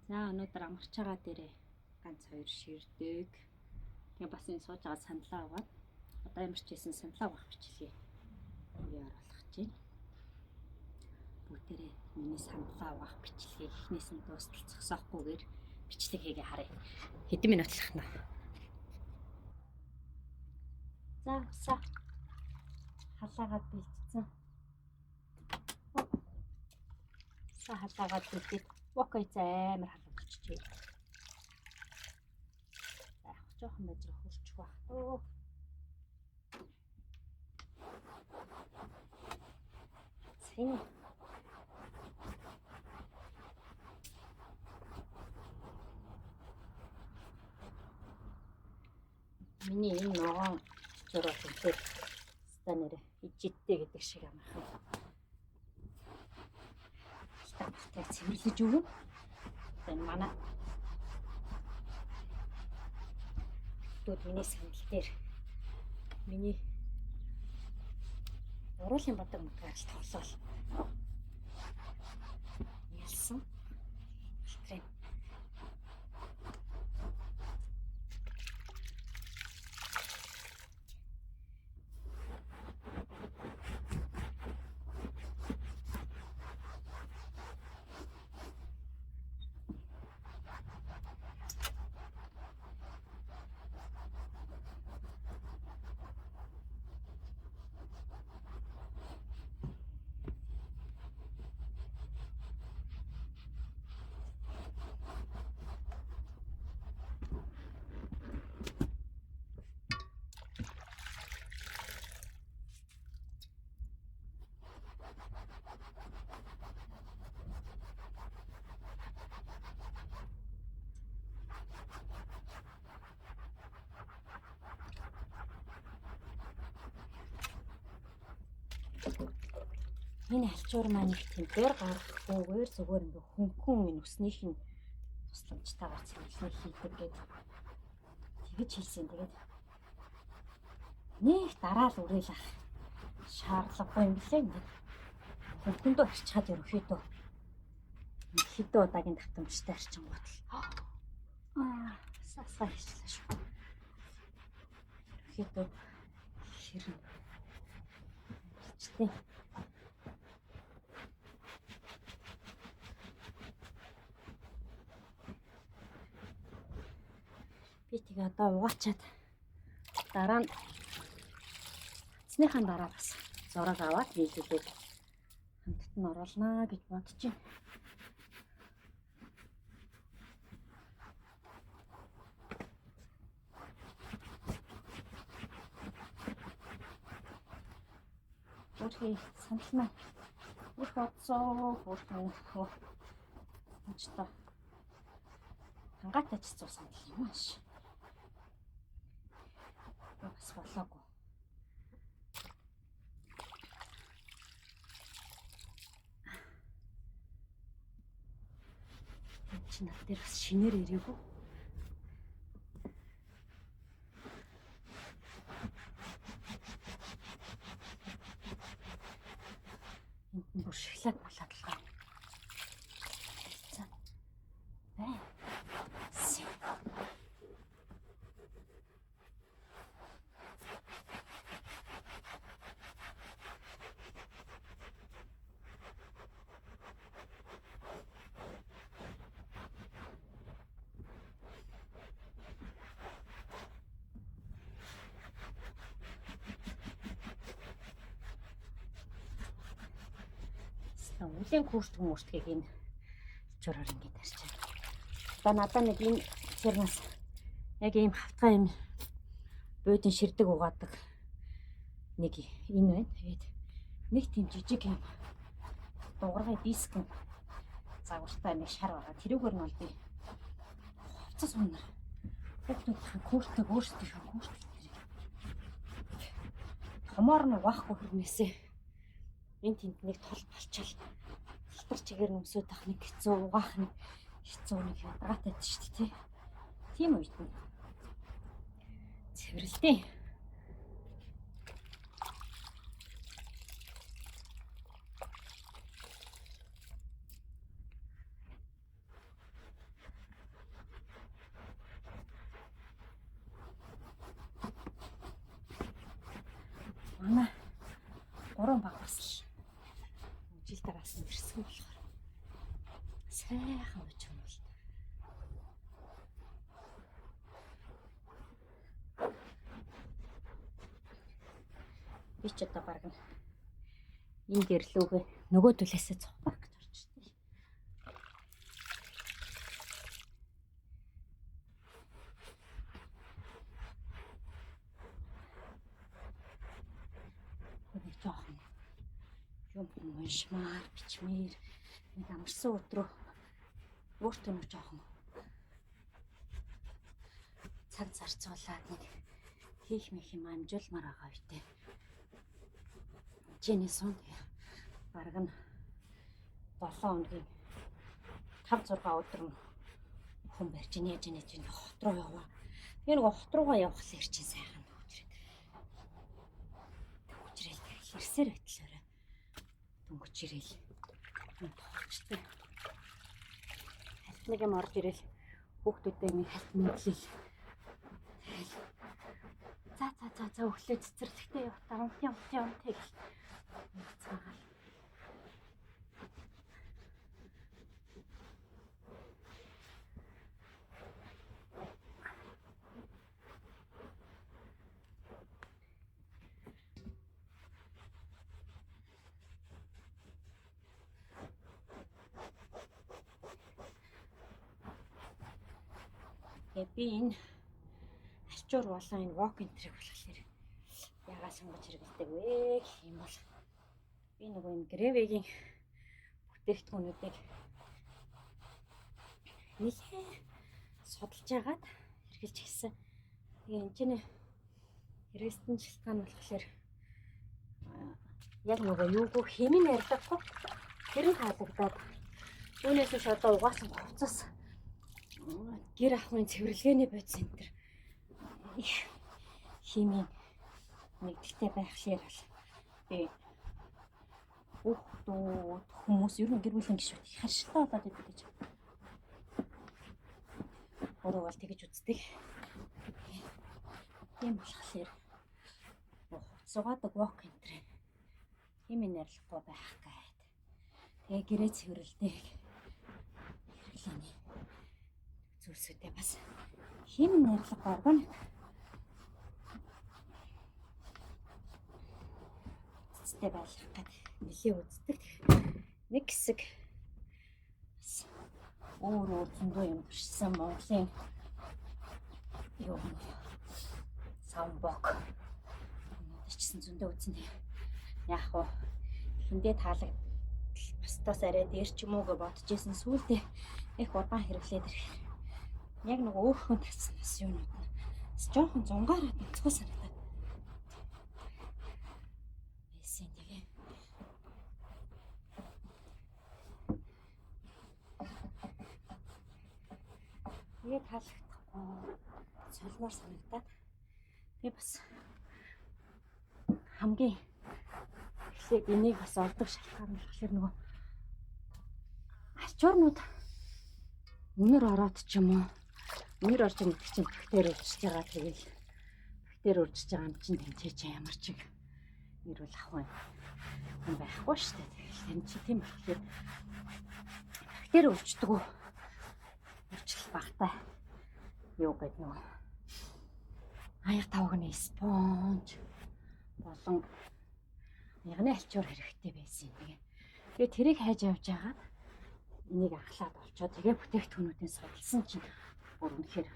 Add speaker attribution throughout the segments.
Speaker 1: За өнөөдөр амарч байгаа дээрээ ганц хоёр ширдэг. Тэгээ бас энэ сууж байгаа сандлаа аваад одоо ямар ч хийсэн сандлаа авах бичлэгээ оруулах гэж байна. Бүгдээрээ миний сандлаа авах бичлэгийг эхнээс нь дуустал зогсоохгүйгээр бичлэгийг харъя. Хэдэн минут л хана. За усаа халаагаад бэлдсэн. Усаа халаагаад бэлдээд окей амар халуулчихжээ. За жоохон бажрах хурчих байх. Син миний энэ ногоон зураг үнээр станарэ ижидтэй гэдэг шиг амархан. Стартыг цэвэрлэж өгнө. Энэ манай тут миний сандал дээр миний уруулын бодог мөкраж тоглол ялсан. Штрем. Энэ алчуур маань их тэмдгээр гарахгүйгээр зүгээр ингээ хөнгөн энэ өснийх нь тусламжтайгаар цэвэрлэх хийдэг гээд тэгэж хийсэн. Тэгээд нэг дараа л үрээлэх шаардлагагүй юм лээ. Ингээ хөнгөндөө арчхаад ерөөхдөө хэдэн удаагийн татамжтай арчингууд л сасаа хийчихлээ шүү. Ерөөхдөө хэрэг болчтой. Би тэгээ одоо угаачаад дараа нь цэцнийхэн дараа бас зураг аваад нийлүүлээд хамтд нь оруулнаа гэж бодож байна. Өөрхий санал маань их бодсоо өөрхөн очтой хангаатай ч зүү санал юм ааш. Бас болоогүй. Энд чинь над дээр бас шинээр ирээгүй. Энд нь бүр шоколад болоод л байна. Бай. Үлийн курстгийг энэ чураар ингэж тарьчих. Одоо надад нэг энэ зэрнээс яг ийм хавтгай юм буудлын ширдэг угаадаг нэг энэ байна. Тэгээд нэг тийм жижиг юм дуургай диск загвартай нэг шар байгаа. Тэрүүгээр нь бол би хувцас үнээр хүүхдүүдийн курстыг өөрсдийнхөө курстыг томоор нь угаахгүй хэрнээсээ энэ тэнд нэг тол болчаал халтар чигээр нөмсөд тах нэг хэцүү угаах нэг хэцүү нэг ядгаатай байдаг шүү дээ. Тийм үед нь цэвэрлэдэг. Манай 3 баг бас л жил дараас нь ирсэн болохоор сайхан очих юм бол. Би ч одоо баг энэ гэрлүүгээ нөгөө төлөөсөө цухах гэж орчихсон. Нэг жоохон юм уншмаар бичмээр нэг амарсан өдрөө өөртөө нэг жоохон цаг зарцуулаад нэг хийх мэх юм амжуулмаар байгаа үедээ Жиний сон бараг нь 7 хоногийн 5-6 өдөр нь хүн барьж яаж нэж хот руу яваа. Тэгээ нэг хот руугаа явах л ирчин сайхан төгжрэл хэрсээр байтлаараа дөнгөж ирэл тоочтой. Хальт нэг юм орж ирэл хүүхдүүдээ нэг хальт мэдлэл. За өглөө цэцэрлэгтэй явтаа унт гэл. Цаагаал. Би энэ ачуур болон энэ walk энтрийг болохоор ягаа сонгож хэрэгэлдэг вэ гэх юм бол би нөгөө энэ грэвигийн бүтээгдэхүүнүүдийг нэлээд судалж агаад хэрэгжилж гисэн. Тэгээ энэ чинь хэрэгэлтэн шалтгаан болохоор яг нөгөө юугүй хэмээн ярьдаггүй тэрэн таалагдаад үүнээс биш одоо угаасан хувцас гэр ахуйн цэвэрлэгээний бодис энэ их химийн нэгдэлтэй байхлаар бол би хүүхдүүд хүмүүс ер нь гэр бүлийн гишүүд их харшилтай болоод идэв гэж өөрөө бол тэгэж үздэг. Тийм болохоор сугаадаг walk энтрээ химийн нэрлэхгүй байх гээд тэгээ гэрээ цэвэрлэдэг хэрэглээний зүйлсүүдээ бас химийн нэрлэх органик цэцтэй байлгах гэдэг нэлээ үздэг. Нэг хэсэг өөр зөндөө юм туршсан Монголын юу саунбок чсэн зөндөө үзэн яах вэ хиндээ таалаг бусдаас арай дээр ч юм уу гэж бодож исэн сүүлдээ их удаан хэрэглээд ирэх яг нэг өөрхөн татсан бас юунууд нь жоохон зунгаараад онцгой санагдаад байсан тэгээ таалагдахгүй солимоор санагдаад тэгээ бас хамгийн эхлээд энийг бас олдог шалтгаан нь болохоор нөгөө ачуурнууд өнөр ороод ч юм уу өнөр орж байгаа гэдэг чинь бактери урьдчилж байгаа тэгэл бактери урьдчилж байгаа юм чинь тэнцээч ямар ч ирүүл ахвын юм байхгүй шүү дээ. Тэгэхээр энэ чи тийм болохоор бактери урьдчдаг уу урьдчил багтай юу гэдэг нөгөө аяг тавганы спонж болон ягны альчуур хэрэгтэй байсан. Тэгээ тэрийг хайж явж агаад энийг ахлаад олчоо. Тэгээ бүтээгдэхүүнүүдийн судалсан чинь бүр үнэхээр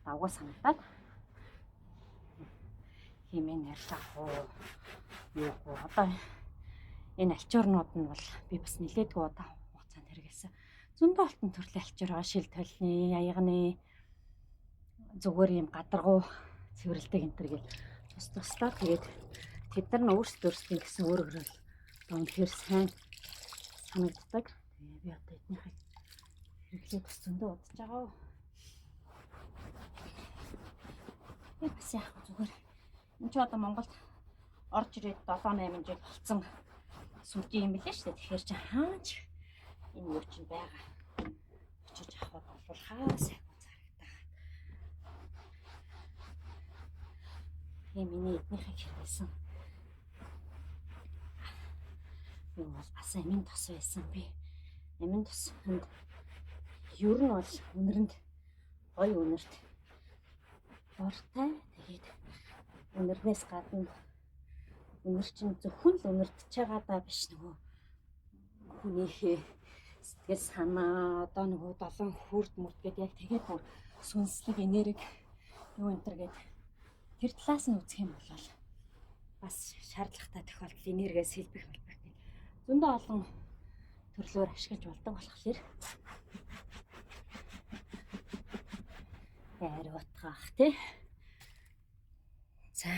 Speaker 1: давгүй санагдаад химийн нэрлэх уу юу одоо энэ альчуурнууд нь бол би бас нэлээдгүй удаан хугацаанд хэрэгэлсэн. Зөндөө алтан төрлийн альчуур байгаа шил толны, аягны зүгээр юм гадаргуу цэвэрлдэг энэ төр гээд тус-туслаа тэгээд тэд нар нь өөрсдөө гэсэн өөр өөрөөр үнэхээр сайн санагддаг. Тэгээ би одоо эднийхийг хэрэглээд бас зөндөө удаж байгаа. Би бас яах вэ зүгээр. Энд ч одоо Монголд орж ирээд 7-8 жил болсон сүлжээ юм билээ шүү дээ. Тэгэхээр чи хаач энэ юу чинь байгаа. Очиж авах бол хаа сайхан зарагдаад. Тэгээ миний эднийхийг хэрэглэсэн юу бол бас амин тос байсан би. Амин тоснд ер нь бол үнэрэнд гоё үнэрт бортой. Тэгээд үнэрнээс гадна үнэр чинь зөвхөн л үнэрдэж байгаа даа биш, нөгөө хүнийхээ сэтгэл санаа одоо нөгөө долоон хүрд мөрд гэдэг яг тэгээд бүр сүнслэг энерги юу энэ төр гэдэг тэр талаас нь үзэх юм бол бас шаардлагатай тохиолдол энергиэс хэлбэх хэлбэх гэх зөндөө олон төрлөөр ашиглаж болдог болохоор байр утгаах тий. За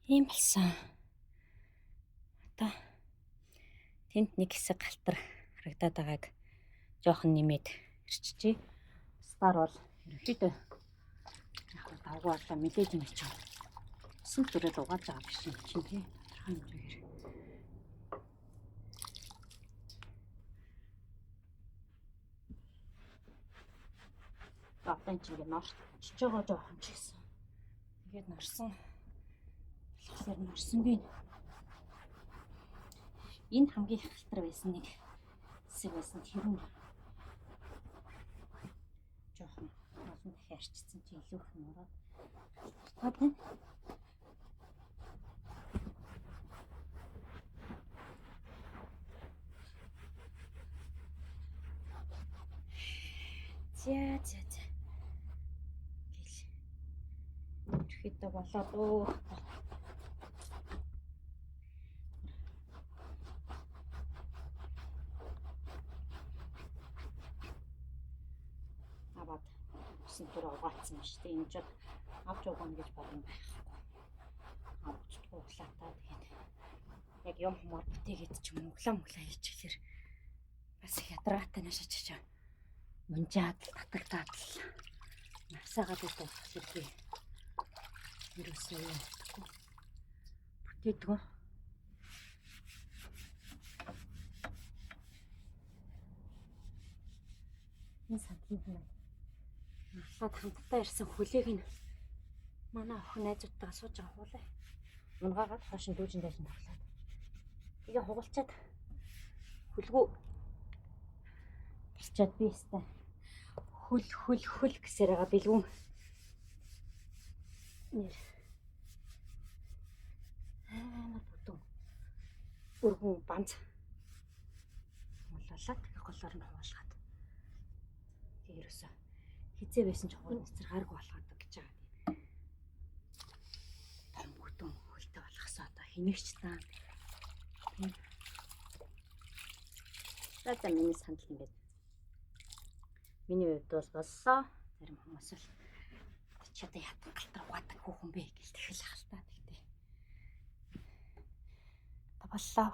Speaker 1: ийм болсон. Одоо тэнд нэг хэсэг галтар харагдаад байгааг жоохон нэмээд ирчихье. Стар бол ерөнхийдөө яг давгүй болоо мэдээд юм чинь. Усан төрөд угааж байгаа биш юм чинь тий. Тодорхой хэмжээгээр. Одоо чинь норч байгаа жоохон ч гэсэн. Тэгээд норсон. Тэгэхээр норсонгүй. Энэ хамгийн их галтар байсан нэг хэсэг байсан. Тэр нь жоохон олон дахин арчсан чи илүү их нураад галтар байна. За. Гэл. Ирэхдээ болоод оо. Аваад усан дээр угаацсан ба шүү дээ. Энэ ч авч угаана гэж бодсон байхгүй. Авч углаатаа тэгээд яг юм хумаар бүтээгээд ч юм углаа хийчихлээр бас их ядаргаатай нашиж чаа. Мунжаад татагдаад навсаагаад байдаг хэрэг ерөөсөө бүтээдгөө. Энэ сандлын хэмээн наслаад хамтдаа ирсэн хүлээг нь манай охин найзуудтайгаа сууж байгаа хуулаа. Унгаагаад хошин дүүжин дайсан тавлаад. Тэгээ хугалчаад хүлгүү болчоод би өстэй хөл гэсээр байгаа бэлгүүн нэр амар бүтэн өргөн банц муулаад голоор нь хугалгаад тэгээ ерөөсөө хизээ байсан ч хурд цэргааргүй болгоод гэж байгаа. Том бүтэн хөлтэй болгосоо одоо хинэгч таа. За миний сандал ингээд миний хувьд бол боллоо. Зарим хүмүүс л чи одоо ятан галтар угаадаг хүүхэн бэ гэж тэхэл ахaltaа тэгтээ. Боллоо.